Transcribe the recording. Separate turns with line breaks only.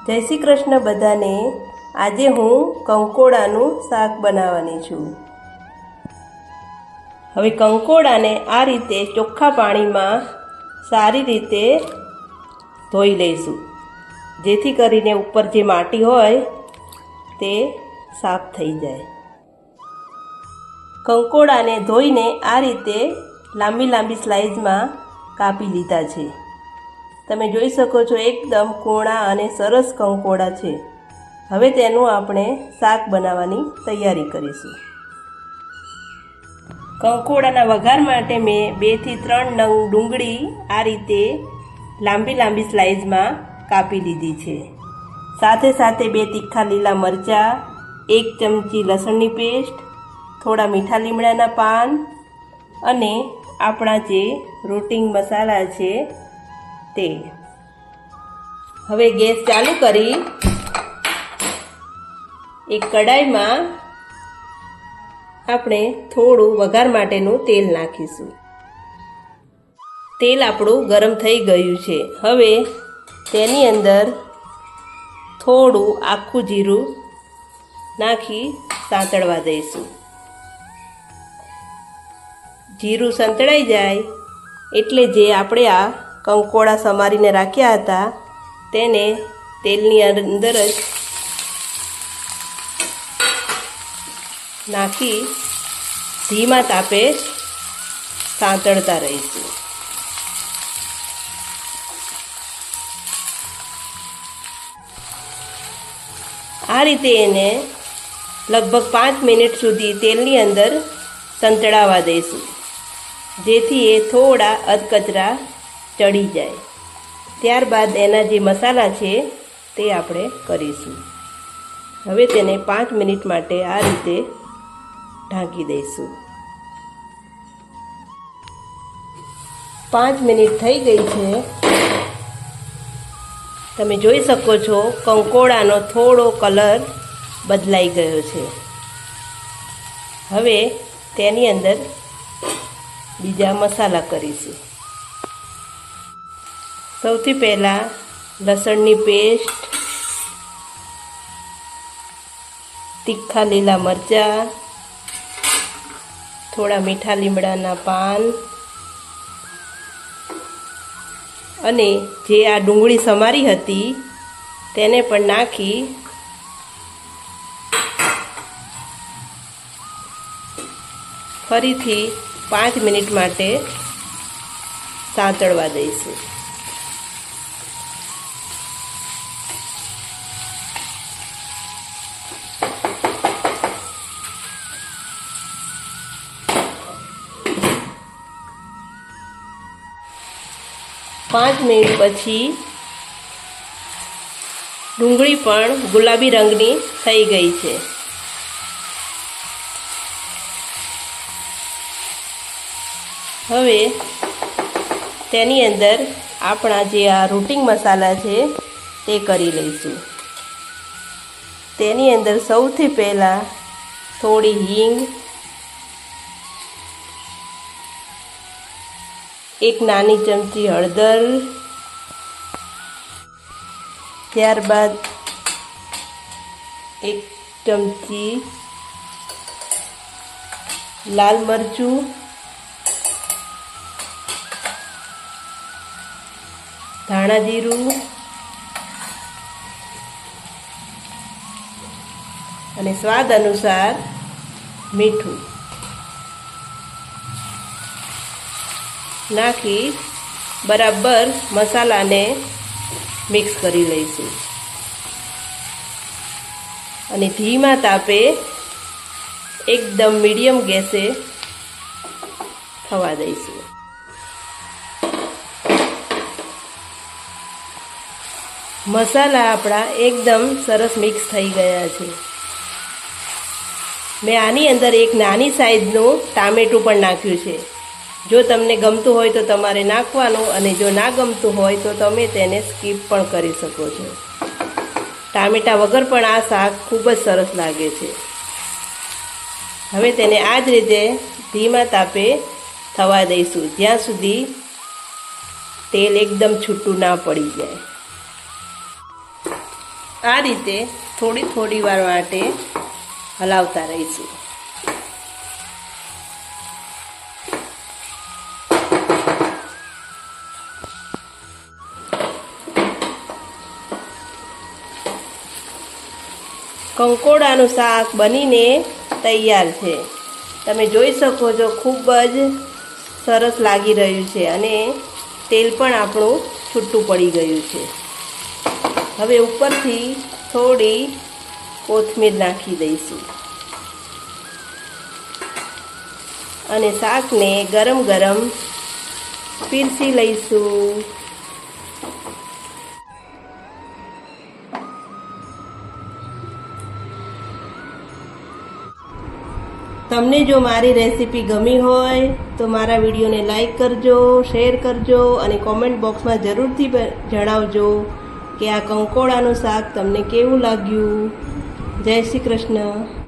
જય શ્રી કૃષ્ણ બધાને। આજે હું કંકોડાનું શાક બનાવવાની છું। હવે કંકોડાને આ રીતે ચોખ્ખા પાણીમાં સારી રીતે ધોઈ લઈશું, જેથી કરીને ઉપર જે માટી હોય તે સાફ થઈ જાય। કંકોડાને ધોઈને આ રીતે લાંબી લાંબી સ્લાઇસમાં કાપી લીધા છે। તમે જોઈ શકો છો એકદમ કૂણા અને સરસ કંકોડા છે। હવે તેનું આપણે શાક બનાવવાની તૈયારી કરીશું। કંકોડાના વઘાર માટે મેં 2 થી 3 નંગ ડુંગળી આ રીતે લાંબી લાંબી સ્લાઇસમાં કાપી લીધી છે। સાથે સાથે 2 તીખા લીલા મરચાં, 1 ચમચી લસણની પેસ્ટ, થોડા મીઠા લીમડાના પાન અને આપણા જે રોટિંગ મસાલા છે તે। હવે ગેસ ચાલુ કરી એક કડાઈમાં આપણે થોડું વઘાર માટેનું તેલ નાખીશું। તેલ આપણું ગરમ થઈ ગયું છે। હવે તેની અંદર થોડું આખું જીરું નાખી સાંતળવા દઈશું। જીરું સંતળાઈ જાય એટલે જે આપણે આ કંકોડા સમારીને રાખ્યા હતા તેને તેલની અંદર જ નાખી ધીમા તાપે સાંતળતા રહીશું। આ રીતે એને લગભગ 5 મિનિટ સુધી તેલની અંદર સંતળાવા દઈશું, જેથી એ થોડા અધકચરા ચડી જાય। ત્યારબાદ એના જે મસાલા છે તે આપણે કરીશું। હવે તેને 5 મિનિટ માટે આ રીતે ઢાંકી દઈશું। 5 મિનિટ થઈ ગઈ છે। તમે જોઈ શકો છો કંકોડાનો થોડો કલર બદલાઈ ગયો છે। હવે તેની અંદર બીજા મસાલા કરીશું। સૌથી પહેલાં લસણની પેસ્ટ, તીખા લીલા મરચાં, થોડા મીઠા લીમડાના પાન અને જે આ ડુંગળી સમારી હતી તેને પણ નાખી ફરીથી 5 મિનિટ માટે સાંતળવા દઈશું। પાંચ મિનિટ પછી ડુંગળી પણ ગુલાબી રંગની થઈ ગઈ છે। હવે તેની અંદર આપણા જે આ રોટિંગ મસાલા છે તે કરી લઈશું। તેની અંદર સૌથી પહેલાં થોડી હિંગ, 1 નાની ચમચી હળદર, ત્યારબાદ 1 ચમચી લાલ મરચું, ધાણા જીરું અને સ્વાદ અનુસાર મીઠું નાખી બરાબર મસાલાને મિક્સ કરી લઈશું અને ધીમા તાપે એકદમ મીડિયમ ગેસે થવા દઈશું। મસાલા આપણા એકદમ સરસ મિક્સ થઈ ગયા છે। મેં આની અંદર એક નાની સાઈઝનું ટામેટું પણ નાખ્યું છે। જો તમને ગમતું હોય તો તમારે નાખવાનું, અને જો ના ગમતું હોય તો તમે તેને સ્કીપ પણ કરી શકો છો। ટામેટા વગર પણ આ શાક ખૂબ જ સરસ લાગે છે। હવે તેને આ જ રીતે ધીમા તાપે થવા દઈશું, જ્યાં સુધી તેલ એકદમ છૂટું ના પડી જાય। આ રીતે થોડી વાર માટે હલાવતા રહીશું. કંકોડાનું શાક બનીને તૈયાર છે. તમે જોઈ શકો છો, ખૂબ જ સરસ લાગી રહ્યું છે અને તેલ પણ આપણું છૂટું પડી ગયું છે. હવે ઉપરથી થોડી કોથમીર નાખી દઈશું અને શાકને ગરમ ગરમ પીરસી લઈશું. તમને જો મારી રેસીપી ગમી હોય તો મારા વિડીયોને લાઈક કરજો, શેર કરજો અને કોમેન્ટ બોક્સમાં જરૂરથી જણાવજો કે આ કંકોડાનું શાક તમને કેવું લાગ્યું. જય શ્રી કૃષ્ણ.